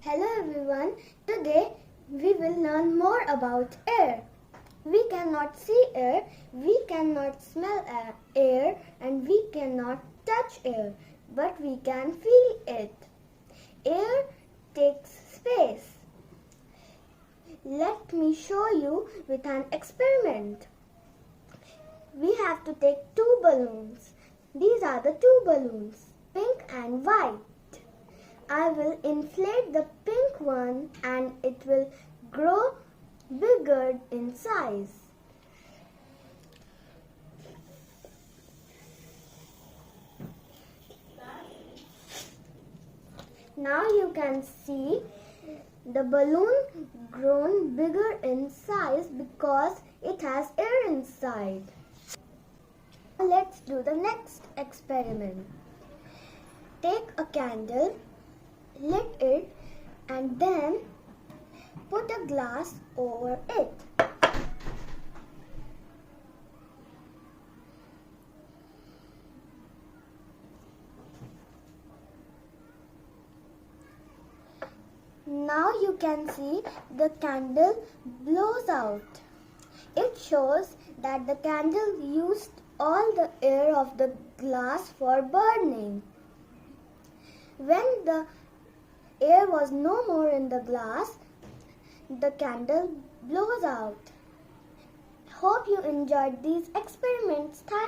Hello everyone, today we will learn more about air. We cannot see air, we cannot smell air and we cannot touch air, but we can feel it. Air takes space. Let me show you with an experiment. We have to take two balloons. These are the two balloons, pink and white. I will inflate the pink one and it will grow bigger in size. Now you can see the balloon grown bigger in size because it has air inside. Let's do the next experiment. Take a candle, lit it and then put a glass over it. Now you can see the candle blows out. It shows that the candle used all the air of the glass for burning. When the air was no more in the glass, the candle blows out. Hope you enjoyed these experiments. Thank